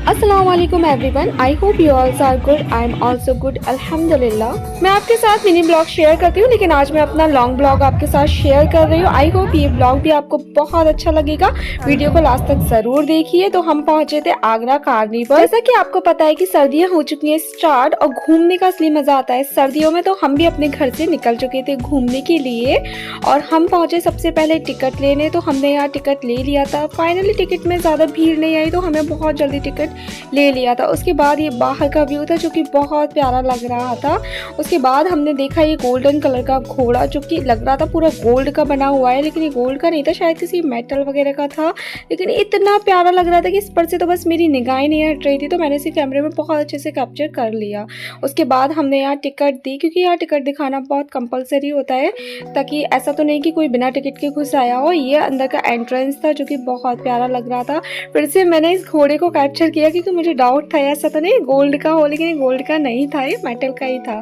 अस्सलाम वालेकुम everyone, I hope you all's are good. I am also good अल्हम्दुलिल्लाह। मैं आपके साथ मिनी ब्लॉग शेयर करती हूँ, लेकिन आज मैं अपना लॉन्ग ब्लॉग आपके साथ शेयर कर रही हूँ। आई होप ये ब्लॉग भी आपको बहुत अच्छा लगेगा। वीडियो को लास्ट तक ज़रूर देखिए। तो हम पहुँचे थे आगरा कार्निवल। जैसा कि आपको पता है कि सर्दियाँ हो चुकी हैं स्टार्ट, और घूमने का असली मज़ा आता है सर्दियों में। तो हम भी अपने घर से निकल चुके थे घूमने के लिए, और हम पहुँचे सबसे पहले टिकट लेने। तो हमने यहाँ टिकट ले लिया था। फाइनली टिकट में ज़्यादा भीड़ नहीं आई, तो हमें बहुत जल्दी टिकट ले लिया था। उसके बाद ये बाहर का व्यू था जो कि बहुत प्यारा लग रहा था। उसके बाद हमने देखा ये गोल्डन कलर का घोड़ा, जो कि लग रहा था पूरा गोल्ड का बना हुआ है, लेकिन ये गोल्ड का नहीं था, शायद किसी मेटल वगैरह का था। लेकिन इतना प्यारा लग रहा था कि इस पर से तो बस मेरी निगाहें नहीं हट रही थी, तो मैंने इसे कैमरे में बहुत अच्छे से कैप्चर कर लिया। उसके बाद हमने यहाँ टिकट दी, क्योंकि यहाँ टिकट दिखाना बहुत कंपलसरी होता है, ताकि ऐसा तो नहीं कि कोई बिना टिकट के घुस आया हो। ये अंदर का एंट्रेंस था जो कि बहुत प्यारा लग रहा था। फिर से मैंने इस घोड़े को कैप्चर किया, क्योंकि मुझे डाउट था ऐसा तो नहीं गोल्ड का हो, लेकिन ये गोल्ड का नहीं था, ये मेटल का ही था।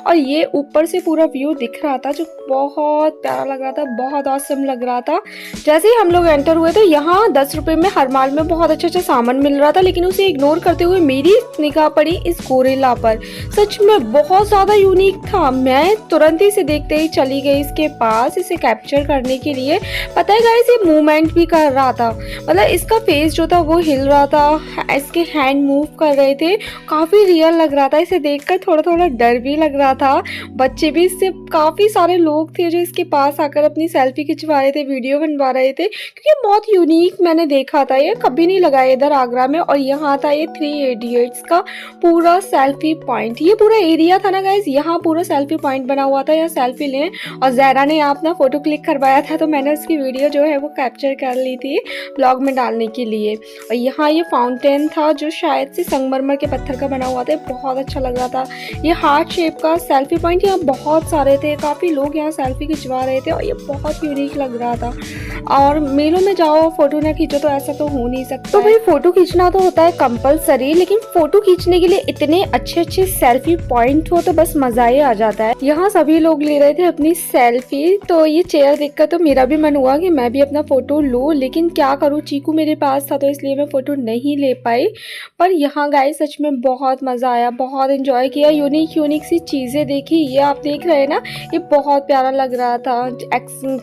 और ये ऊपर से पूरा व्यू दिख रहा था जो बहुत प्यारा लग रहा था, बहुत ऑसम लग रहा था। जैसे ही हम लोग एंटर हुए तो यहाँ 10 रुपये में हर माल में बहुत अच्छा सामान मिल रहा था, लेकिन उसे इग्नोर करते हुए मेरी निगाह पड़ी इस गोरिल्ला पर। सच में बहुत ज़्यादा यूनिक था। मैं तुरंत ही इसे देखते ही चली गई इसके पास, इसे कैप्चर करने के लिए। पता है गाइस, ये मूवमेंट भी कर रहा था, मतलब इसका फेस जो था वो हिल रहा था, इसके हैंड मूव कर रहे थे, काफ़ी रियल लग रहा था। इसे देखकर थोड़ा थोड़ा डर भी लग रहा था। बच्चे भी, इससे काफ़ी सारे लोग थे जो इसके पास आकर अपनी सेल्फी खिंचवा रहे थे, वीडियो बनवा रहे थे, क्योंकि बहुत यूनिक मैंने देखा था, ये कभी नहीं लगा इधर आगरा में। और यहाँ था ये 3 इडियट्स का पूरा सेल्फी पॉइंट। ये पूरा एरिया था ना गाइज, यहाँ पूरा सेल्फी पॉइंट बना हुआ था, यहाँ सेल्फी लें। और जहरा ने यहाँ अपना फोटो क्लिक करवाया था, तो मैंने उसकी वीडियो जो है वो कैप्चर कर ली थी ब्लॉग में डालने के लिए। और यहाँ ये फाउंटेन था जो शायद से संगमरमर के पत्थर का बना हुआ था, बहुत अच्छा लग रहा था। ये हार्ट शेप का सेल्फी पॉइंट यहाँ बहुत सारे थे, काफ़ी लोग यहाँ सेल्फी खिंचवा रहे थे, और ये बहुत यूनिक लग रहा था। और मेलों में जाओ फोटो ना खींचो तो ऐसा तो हो नहीं सकता। तो भाई फोटो खींचना तो होता है कंपलसरी, लेकिन फोटो खींचने के लिए इतने अच्छे अच्छे सेल्फी पॉइंट हो तो बस मजा ही आ जाता है। यहाँ सभी लोग ले रहे थे अपनी सेल्फी, तो ये चेयर देखकर तो मेरा भी मन हुआ कि मैं भी अपना फोटो लूँ, लेकिन क्या करूँ, चीकू मेरे पास था तो इसलिए मैं फोटो नहीं ले पाई। पर यहाँ गाइस सच में बहुत मज़ा आया, बहुत एंजॉय किया, यूनिक यूनिक सी चीज़ें देखी। ये आप देख रहे हैं ना, ये बहुत प्यारा लग रहा था।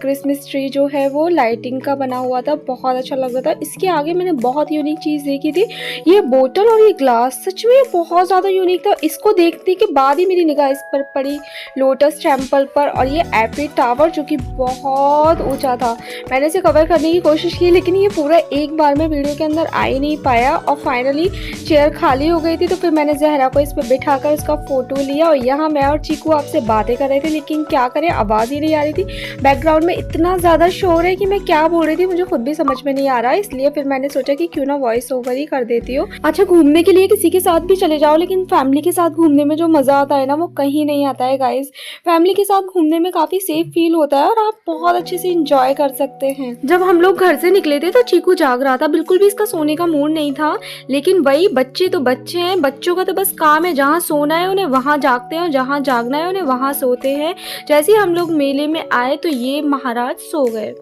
क्रिसमस ट्री जो है वो लाइटिंग का बना हुआ था, बहुत अच्छा लग रहा था। इसके आगे मैंने बहुत यूनिक चीज़ देखी थी, ये बोतल और ये ग्लास, सच में बहुत ज़्यादा यूनिक था। इसको देखने के बाद ही मेरी निगाह इस पर पड़ी, लोटस टेम्पल पर। और ये एफिल टावर जो कि बहुत ऊंचा था, मैंने इसे कवर करने की कोशिश की, लेकिन ये पूरा एक बार में वीडियो के अंदर आ ही नहीं पाया। और फाइनली चेयर खाली हो गई थी, तो फिर मैंने जहरा को इस पर बिठाकर उसका फोटो लिया। और यहाँ मैं और चीकू आपसे बातें कर रहे थे, लेकिन क्या करें, आवाज़ ही नहीं आ रही थी। बैकग्राउंड में इतना ज़्यादा शोर है कि मैं क्या बोल रही थी मुझे खुद भी समझ में नहीं आ रहा, इसलिए फिर मैंने सोचा कि क्यों ना वॉइस ओवर ही कर देती हूँ। अच्छा, घूमने के लिए किसी के साथ भी चले जाओ, लेकिन फैमिली के साथ घूमने में जो मज़ा आता है ना, वो कहीं नहीं आता है गाइज। फैमिली के साथ घूमने में काफ़ी सेफ फील होता है, और आप बहुत अच्छे से इंजॉय कर सकते हैं। जब हम लोग घर से निकले थे तो चीकू जाग रहा था, बिल्कुल भी इसका सोने का मूड नहीं था। लेकिन वही बच्चे तो बच्चे हैं, बच्चों का तो बस काम है, जहाँ सोना है उन्हें वहाँ जागते हैं, और जहाँ जागना है उन्हें वहाँ सोते हैं। जैसे ही हम लोग मेले में आए तो ये महाराज सो गए।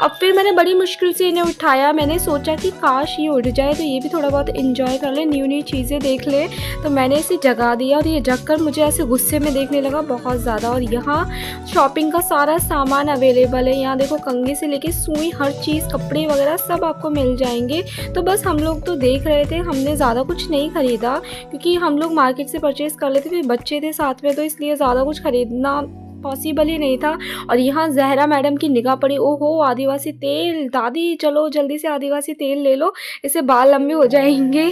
अब फिर मैंने बड़ी मुश्किल से इन्हें उठाया। मैंने सोचा कि काश ये उठ जाए तो ये भी थोड़ा बहुत एंजॉय कर ले, न्यू न्यू चीज़ें देख ले। तो मैंने इसे जगा दिया, और ये जगकर मुझे ऐसे गुस्से में देखने लगा बहुत ज़्यादा। और यहाँ शॉपिंग का सारा सामान अवेलेबल है, यहाँ देखो कंघी से लेके सुई, हर चीज़, कपड़े वगैरह सब आपको मिल जाएंगे। तो बस हम लोग तो देख रहे थे, हमने ज़्यादा कुछ नहीं ख़रीदा, क्योंकि हम लोग मार्केट से परचेज़ कर लेते थे, बच्चे थे साथ में, तो इसलिए ज़्यादा कुछ ख़रीदना पॉसिबल ही नहीं था। और यहाँ जहरा मैडम की निगाह पड़ी, ओहो आदिवासी तेल, दादी चलो जल्दी से आदिवासी तेल ले लो, इससे बाल लंबे हो जाएंगे।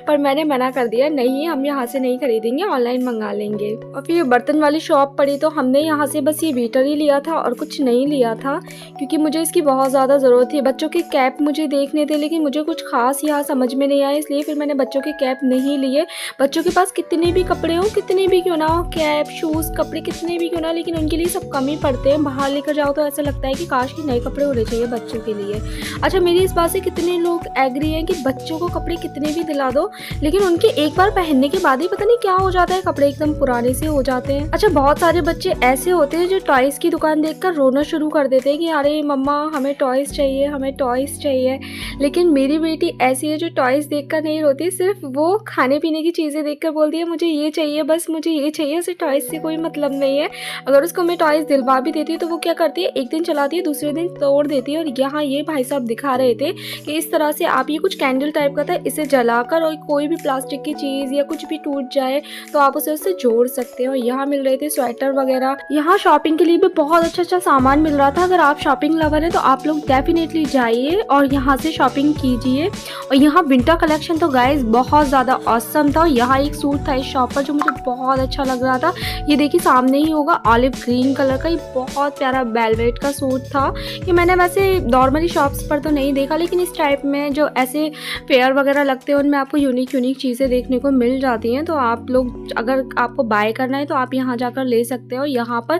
पर मैंने मना कर दिया, नहीं हम यहाँ से नहीं खरीदेंगे, ऑनलाइन मंगा लेंगे। और फिर बर्तन वाली शॉप पड़ी, तो हमने यहाँ से बस ये बीटर ही लिया था और कुछ नहीं लिया था, क्योंकि मुझे इसकी बहुत ज़्यादा ज़रूरत थी। बच्चों के कैप मुझे देखने थे, लेकिन मुझे कुछ खास यहाँ समझ में नहीं आया, इसलिए फिर मैंने बच्चों के कैप नहीं लिए। बच्चों के पास कितने भी कपड़े हो, कितने भी क्यों ना हो, कैप, शूज़, कपड़े कितने भी क्यों ना, लेकिन उनके लिए सब कम ही पड़ते हैं। बाहर लेकर जाओ तो ऐसा लगता है कि काश कि नए कपड़े होने चाहिए बच्चों के लिए। अच्छा, मेरी इस बात से कितने लोग एग्री हैं कि बच्चों को कपड़े कितने भी दिला दो लेकिन उनके एक बार पहनने के बाद ही पता नहीं क्या हो जाता है, कपड़े एकदम पुराने से हो जाते हैं। अच्छा, बहुत सारे बच्चे ऐसे होते हैं जो टॉयज की दुकान देखकर रोना शुरू कर देते हैं कि अरे मम्मा हमें टॉयज चाहिए, हमें टॉयज चाहिए। लेकिन मेरी बेटी ऐसी है जो टॉयज देखकर नहीं रोती, सिर्फ वो खाने पीने की चीज़ें देखकर बोलती है मुझे ये चाहिए, बस मुझे ये चाहिए, उसे टॉयज से कोई मतलब नहीं है। अगर उसको मैं टॉयज दिलवा भी देती है तो वो क्या करती है, एक दिन चलाती है दूसरे दिन तोड़ देती है। और यहाँ ये भाई साहब दिखा रहे थे कि इस तरह से आप, ये कुछ कैंडल टाइप का था, इसे जलाकर और कोई भी प्लास्टिक की चीज़ या कुछ भी टूट जाए तो आप उसे उससे जोड़ सकते हो। यहाँ मिल रहे थे स्वेटर वगैरह। यहाँ शॉपिंग के लिए भी बहुत अच्छा सामान मिल रहा था। अगर आप शॉपिंग लवर है तो आप लोग डेफिनेटली जाइए और यहाँ से शॉपिंग कीजिए। और यहाँ विंटर कलेक्शन तो गाइस बहुत ज़्यादा ऑसम था। यहाँ एक सूट था इस शॉप पर जो मुझे बहुत अच्छा लग रहा था। ये देखिए सामने ही होगा, ऑलिव ग्रीन कलर का, ये बहुत प्यारा वेलवेट का सूट था। ये मैंने वैसे नॉर्मली शॉप्स पर तो नहीं देखा, लेकिन इस टाइप में जो ऐसे फेयर वगैरह लगते हैं उनमें आपको यूनिक चीज़ें देखने को मिल जाती हैं। तो आप लोग अगर आपको बाय करना है तो आप यहाँ जाकर ले सकते हो। यहाँ पर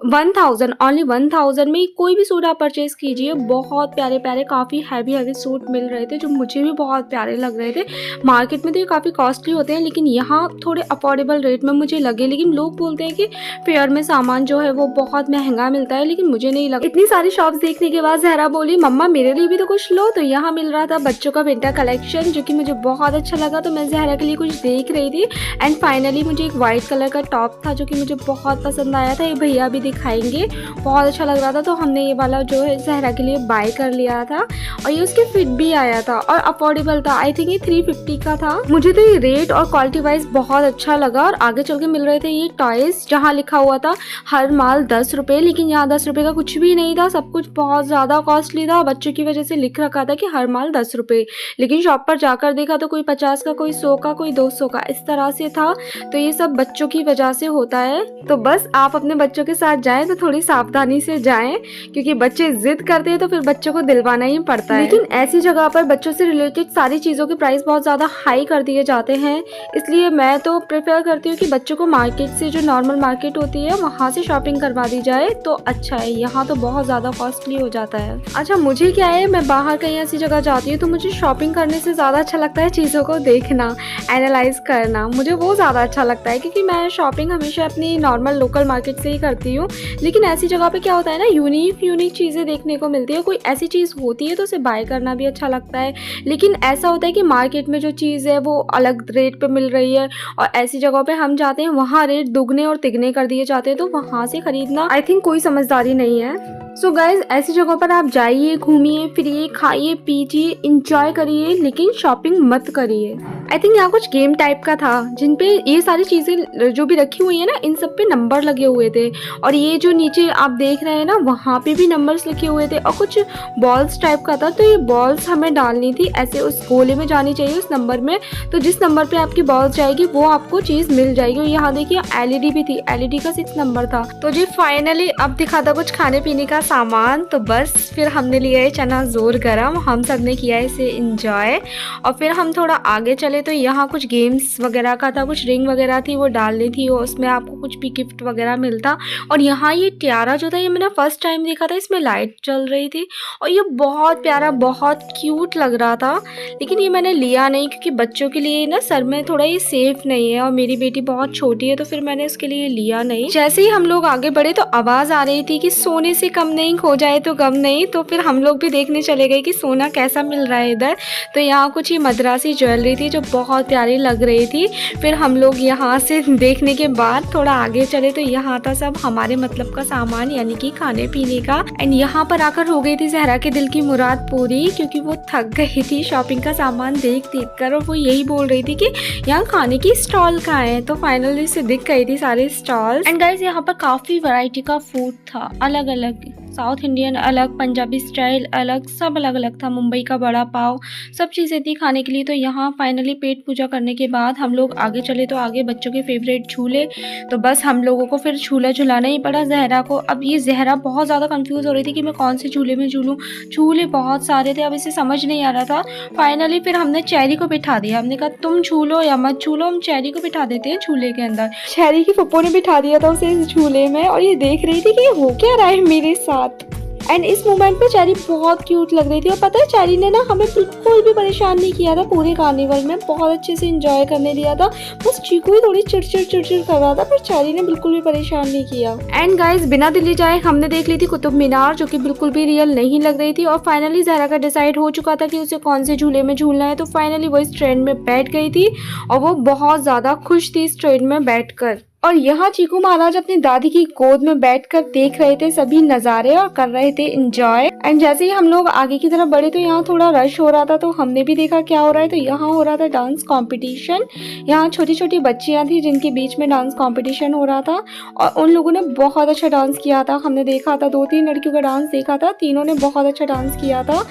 1000 ओनली 1000 में कोई भी सूट आप परचेज कीजिए। बहुत प्यारे प्यारे काफ़ी हैवी सूट मिल रहे थे जो मुझे भी बहुत प्यारे लग रहे थे। मार्केट में तो ये काफ़ी कॉस्टली होते हैं लेकिन यहाँ थोड़े अफोर्डेबल रेट में मुझे लगे। लेकिन लोग बोलते हैं कि फेयर में सामान जो है वो बहुत महंगा मिलता है, लेकिन मुझे नहीं लगा। इतनी सारी शॉप्स देखने के बाद जहरा बोली मम्मा मेरे लिए भी तो कुछ लो। तो यहाँ मिल रहा था बच्चों का विंटर कलेक्शन जो कि मुझे बहुत अच्छा लगा, तो मैं जहरा के लिए कुछ देख रही थी। एंड फाइनली मुझे एक वाइट कलर का टॉप था जो कि मुझे बहुत पसंद आया था। ये भैया भी दिखाएंगे, बहुत अच्छा लग रहा था, तो हमने ये वाला जो है जहरा के लिए बाय कर लिया था। और ये उसके फिट भी आया था और अफोर्डेबल था। आई थिंक ये 350 का था। मुझे तो ये रेट और क्वालिटी वाइज बहुत अच्छा लगा। और आगे चल के मिल रहे थे ये टॉयज जहाँ लिखा हुआ था हर माल 10 रुपये, लेकिन यहाँ 10 रुपये का कुछ भी नहीं था, सब कुछ बहुत ज़्यादा कॉस्टली था। बच्चों की वजह से लिख रखा था कि हर माल 10 रुपये, लेकिन शॉप पर जाकर देखा तो कोई 50 का, कोई 100 का, कोई 200 का, इस तरह से था। तो ये सब बच्चों की वजह से होता है। तो बस आप अपने बच्चों के साथ जाएं तो थोड़ी सावधानी से जाएं, क्योंकि बच्चे जिद करते हैं तो फिर बच्चों को दिलवाना ही पड़ता है। लेकिन ऐसी जगह पर बच्चों से रिलेटेड सारी चीज़ों के प्राइस बहुत ज़्यादा हाई कर दिए जाते हैं, इसलिए मैं तो प्रेफर करती हूँ कि बच्चों को मार्केट से, जो नॉर्मल मार्केट होती है वहाँ से शॉपिंग करवा दी जाए तो अच्छा है। यहाँ तो बहुत ज़्यादा कॉस्टली हो जाता है। अच्छा, मुझे क्या है, मैं बाहर कहीं ऐसी जगह जाती हूँ तो मुझे शॉपिंग करने से ज़्यादा अच्छा लगता है चीज़ों को देखना, एनालाइज करना, मुझे वो ज़्यादा अच्छा लगता है। क्योंकि मैं शॉपिंग हमेशा अपनी नॉर्मल लोकल मार्केट से ही करती हूँ, लेकिन ऐसी जगह पे क्या होता है ना, यूनिक चीज़ें देखने को मिलती है। कोई ऐसी चीज़ होती है तो उसे बाय करना भी अच्छा लगता है। लेकिन ऐसा होता है कि मार्केट में जो चीज़ है वो अलग रेट पे मिल रही है और ऐसी जगहों पे हम जाते हैं वहाँ रेट दुगने और तिगने कर दिए जाते हैं, तो वहाँ से खरीदना आई थिंक कोई समझदारी नहीं है। सो गाइज, ऐसी जगहों पर आप जाइए, घूमिए फिरिए, खाइए पीजिए, इंजॉय करिए, लेकिन शॉपिंग मत करिए। आई थिंक यहाँ कुछ गेम टाइप का था जिन पे ये सारी चीज़ें जो भी रखी हुई है ना, इन सब पे नंबर लगे हुए थे। और ये जो नीचे आप देख रहे हैं ना, वहाँ पे भी नंबर्स लिखे हुए थे और कुछ बॉल्स टाइप का था। तो ये बॉल्स हमें डालनी थी, ऐसे उस गोले में जानी चाहिए उस नंबर में। तो जिस नंबर पे आपकी बॉल्स जाएगी वो आपको चीज़ मिल जाएगी। और यहाँ देखिए एलईडी भी थी, एलईडी का 6 नंबर था। तो जी फाइनली अब दिखा था कुछ खाने पीने का सामान। तो बस फिर हमने लिया है चना जोर गरम, हम सब ने किया है इसे इंजॉय। और फिर हम थोड़ा आगे चले तो यहाँ कुछ गेम्स वगैरह का था, कुछ रिंग वगैरह थी वो डालनी थी और उसमें आपको कुछ भी गिफ्ट वगैरह मिलता। और यहाँ ये टियारा जो था, ये मैंने फर्स्ट टाइम देखा था, इसमें लाइट चल रही थी और ये बहुत प्यारा, बहुत क्यूट लग रहा था। लेकिन ये मैंने लिया नहीं क्योंकि बच्चों के लिए ना सर में थोड़ा ये सेफ नहीं है और मेरी बेटी बहुत छोटी है, तो फिर मैंने उसके लिए लिया नहीं। जैसे ही हम लोग आगे बढ़े तो आवाज़ आ रही थी कि सोने से कम नहीं, खो जाए तो गम नहीं। तो फिर हम लोग भी देखने चले गए कि सोना कैसा मिल रहा है इधर। तो यहाँ कुछ ही मद्रासी ज्वेलरी थी जो बहुत प्यारी लग रही थी। फिर हम लोग यहाँ से देखने के बाद थोड़ा आगे चले तो यहाँ था सब हमारे मतलब का सामान, यानी कि खाने पीने का। एंड यहाँ पर आकर हो गई थी जहरा के दिल की मुराद पूरी, क्योंकि वो थक गई थी शॉपिंग का सामान देख कर और वो यही बोल रही थी कि यहाँ खाने की स्टॉल कहाँ है। तो फाइनली से दिख गई थी सारे स्टॉल। एंड गाइस, यहाँ पर काफी वैरायटी का फूड था, अलग अलग साउथ इंडियन अलग, पंजाबी स्टाइल अलग, सब अलग अलग था। मुंबई का बड़ा पाव, सब चीज़ें थी खाने के लिए। तो यहाँ फाइनली पेट पूजा करने के बाद हम लोग आगे चले, तो आगे बच्चों के फेवरेट झूले, तो बस हम लोगों को फिर झूला झुलाना ही पड़ा ज़हरा को। अब ये ज़हरा बहुत ज़्यादा कंफ्यूज हो रही थी कि मैं कौन से झूले में झूलूँ। झूले बहुत सारे थे, अब इसे समझ नहीं आ रहा था। फाइनली फिर हमने चेरी को बिठा दिया। हमने कहा तुम झूलो या मत झूलो, हम चेरी को बिठा देते हैं झूले के अंदर। चेरी की पप्पो ने बिठा दिया था उसे इस झूले में, और ये देख रही थी कि ये हो क्या रहा है मेरे साथ। एंड इस मोमेंट पे चेरी बहुत क्यूट लग रही थी। और पता है चेरी ने ना हमें बिल्कुल भी परेशान नहीं किया था पूरे कार्निवल में, बहुत अच्छे से एंजॉय करने दिया था। बस चीकू ही थोड़ी चिड़चिड़ कर रहा था, पर चेरी ने बिल्कुल भी परेशान नहीं किया। एंड गाइस, बिना दिल्ली जाए हमने देख ली थी कुतुब मीनार, जो कि बिल्कुल भी रियल नहीं लग रही थी। और फाइनली ज़हरा का डिसाइड हो चुका था कि उसे कौन से झूले में झूलना है, तो फाइनली वो इस ट्रेन में बैठ गई थी और वो बहुत ज़्यादा खुश थी इस ट्रेन में बैठकर। और यहाँ चीकू महाराज अपनी दादी की गोद में बैठकर देख रहे थे सभी नज़ारे और कर रहे थे एंजॉय। एंड जैसे ही हम लोग आगे की तरफ बढ़े तो यहाँ थोड़ा रश हो रहा था, तो हमने भी देखा क्या हो रहा है। तो यहाँ हो रहा था डांस कंपटीशन। यहाँ छोटी छोटी बच्चियाँ थी जिनके बीच में डांस कंपटीशन हो रहा था, और उन लोगों ने बहुत अच्छा डांस किया था। हमने देखा था 2-3 लड़कियों का डांस देखा था, तीनों ने बहुत अच्छा डांस किया था।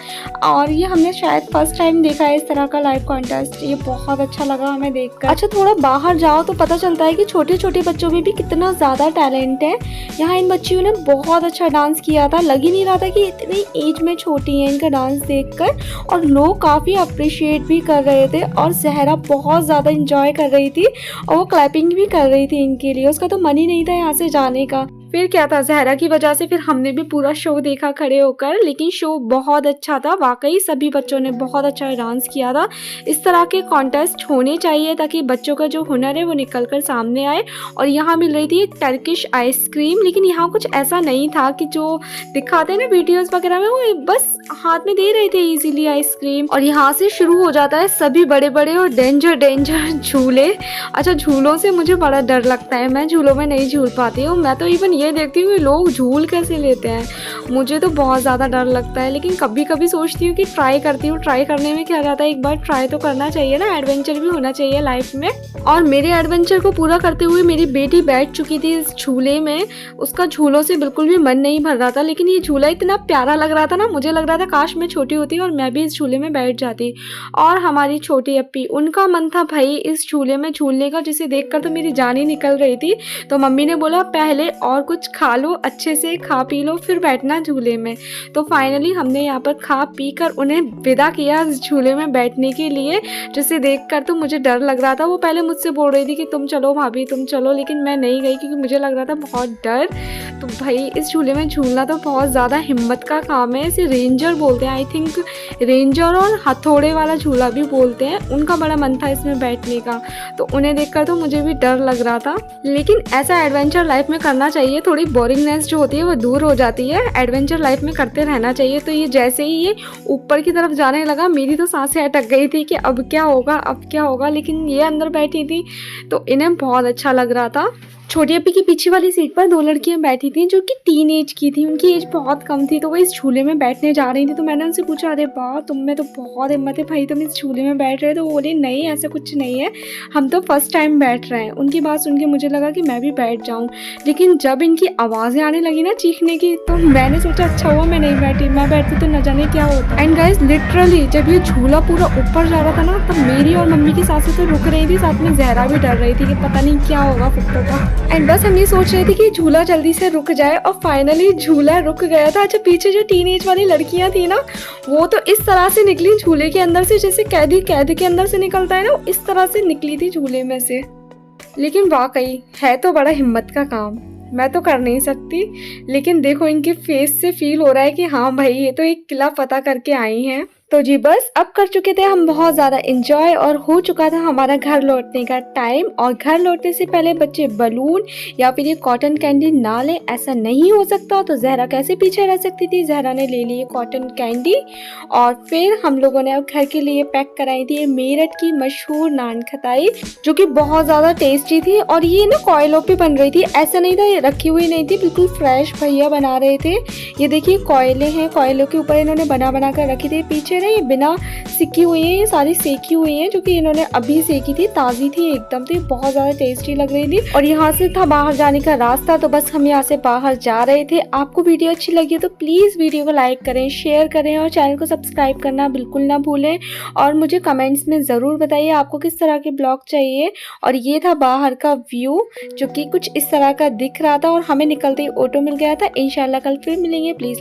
और ये हमने शायद फर्स्ट टाइम देखा है इस तरह का लाइव कॉन्टेस्ट। ये बहुत अच्छा लगा हमें देखकर। अच्छा, थोड़ा बाहर जाओ तो पता चलता है कि छोटे छोटे बच्चों में भी कितना ज़्यादा टैलेंट है। यहाँ इन बच्चियों ने बहुत अच्छा डांस किया था, लग ही नहीं रहा था कि इतनी एज में छोटी हैं इनका डांस देखकर। और लोग काफ़ी अप्रिशिएट भी कर रहे थे, और ज़हरा बहुत ज़्यादा इंजॉय कर रही थी, और वो क्लैपिंग भी कर रही थी इनके लिए। उसका तो मन ही नहीं था यहाँ से जाने का। फिर क्या था, ज़हरा की वजह से फिर हमने भी पूरा शो देखा खड़े होकर, लेकिन शो बहुत अच्छा था। वाकई सभी बच्चों ने बहुत अच्छा डांस किया था। इस तरह के कॉन्टेस्ट होने चाहिए ताकि बच्चों का जो हुनर है वो निकल कर सामने आए। और यहाँ मिल रही थी एक टर्किश आइसक्रीम, लेकिन यहाँ कुछ ऐसा नहीं था कि जो दिखाते हैं ना वीडियोज़ वगैरह में, वो बस हाथ में दे रहे थे इजीली आइसक्रीम। और यहाँ से शुरू हो जाता है सभी बड़े बड़े और डेंजर झूले। अच्छा, झूलों से मुझे बड़ा डर लगता है, मैं झूलों में नहीं झूल पाती हूँ। मैं तो इवन ये देखती हूँ कि लोग झूल कैसे लेते हैं, मुझे तो बहुत ज़्यादा डर लगता है। लेकिन कभी कभी सोचती हूँ कि ट्राई करती हूँ। ट्राई करने में क्या जाता है, एक बार ट्राई तो करना चाहिए ना, एडवेंचर भी होना चाहिए लाइफ में। और मेरे एडवेंचर को पूरा करते हुए मेरी बेटी बैठ चुकी थी इस झूले में। उसका झूलों से बिल्कुल भी मन नहीं भर रहा था, लेकिन ये झूला इतना प्यारा लग रहा था ना, मुझे लग रहा था काश मैं छोटी होती और मैं भी इस झूले में बैठ जाती। और हमारी छोटी अप्पी, उनका मन था भाई इस झूले में झूलने का, जिसे देखकर तो मेरी जान ही निकल रही थी। तो मम्मी ने बोला पहले और कुछ खा लो, अच्छे से खा पी लो, फिर बैठना झूले में। तो फाइनली हमने यहाँ पर खा पी कर उन्हें विदा किया इस झूले में बैठने के लिए, जिसे देखकर तो मुझे डर लग रहा था। वो पहले मुझसे बोल रही थी कि तुम चलो भाभी तुम चलो, लेकिन मैं नहीं गई क्योंकि मुझे लग रहा था बहुत डर। तो भाई इस झूले में झूलना तो बहुत ज़्यादा हिम्मत का काम है। इसे रेंजर बोलते हैं, आई थिंक रेंजर और हथौड़े वाला झूला भी बोलते हैं। उनका बड़ा मन था इसमें बैठने का, तो उन्हें देखकर तो मुझे भी डर लग रहा था। लेकिन ऐसा एडवेंचर लाइफ में करना चाहिए, थोड़ी बोरिंगनेस जो होती है वो दूर हो जाती है। एडवेंचर लाइफ में करते रहना चाहिए। तो ये जैसे ही ये ऊपर की तरफ जाने लगा, मेरी तो सांसें अटक गई थी कि अब क्या होगा अब क्या होगा। लेकिन ये अंदर बैठी थी तो इन्हें बहुत अच्छा लग रहा था। छोटी अप्पी की पीछे वाली सीट पर 2 लड़कियां बैठी थी जो कि टीन एज की थी, उनकी एज बहुत कम थी। तो वो इस झूले में बैठने जा रही थी। तो मैंने उनसे पूछा अरे वाह तुम में तो बहुत हिम्मत है भाई, तुम इस झूले में बैठ रहे हो। तो वो बोले नहीं ऐसा कुछ नहीं है, हम तो फर्स्ट टाइम बैठ रहे हैं। उनकी बात सुन के मुझे लगा कि मैं भी बैठ जाऊँ, लेकिन जब इनकी आवाज़ें आने लगी ना चीखने की, तो मैंने सोचा अच्छा हुआ मैं नहीं बैठी, मैं बैठती तो न जाने क्या होता। एंड गाइस लिटरली जब ये झूला पूरा ऊपर जा रहा था ना, तब मेरी और मम्मी की सांसें तो रुक रही थी, साथ में ज़हरा भी डर रही थी कि पता नहीं क्या होगा फुट्टो का। एंड बस हम ये सोच रही थी कि झूला जल्दी से रुक जाए, और फाइनली झूला रुक गया था। अच्छा, पीछे जो टीनेज वाली लड़कियां थी ना, वो तो इस तरह से निकली झूले के अंदर से जैसे कैदी कैद के अंदर से निकलता है ना, इस तरह से निकली थी झूले में से। लेकिन वाकई है तो बड़ा हिम्मत का काम, मैं तो कर नहीं सकती। लेकिन देखो इनके फेस से फील हो रहा है कि हाँ भाई ये तो एक किला फतह करके आई हैं। तो जी बस अब कर चुके थे हम बहुत ज़्यादा एंजॉय, और हो चुका था हमारा घर लौटने का टाइम। और घर लौटने से पहले बच्चे बलून या फिर ये कॉटन कैंडी ना लें, ऐसा नहीं हो सकता। तो ज़हरा कैसे पीछे रह सकती थी, ज़हरा ने ले ली कॉटन कैंडी। और फिर हम लोगों ने अब घर के लिए पैक कराई थी मेरठ की मशहूर नान खटाई, जो कि बहुत ज़्यादा टेस्टी थी। और ये ना कोयलों पे बन रही थी, ऐसा नहीं था ये रखी हुई नहीं थी, बिल्कुल फ्रेश भैया बना रहे थे। ये देखिए कोयले हैं, कोयलों के ऊपर इन्होंने बना कर रखी थी। पीछे ना ये बिना सिकी हुई है, ये सारी सेकी हुई है, जो कि इन्होंने अभी सेकी थी, ताज़ी थी एकदम, तो ये बहुत ज़्यादा टेस्टी लग रही थी। और यहाँ से था बाहर जाने का रास्ता, तो बस हम यहाँ से बाहर जा रहे थे। आपको वीडियो अच्छी लगी तो प्लीज़ वीडियो को लाइक करें, शेयर करें और चैनल को सब्सक्राइब करना बिल्कुल ना भूलें। और मुझे कमेंट्स में ज़रूर बताइए आपको किस तरह के ब्लॉग चाहिए। और ये था बाहर का व्यू, जो कि कुछ इस तरह का दिख रहा था और हमें निकलते ही ऑटो मिल गया था। इंशाल्लाह कल फिर मिलेंगे। Please like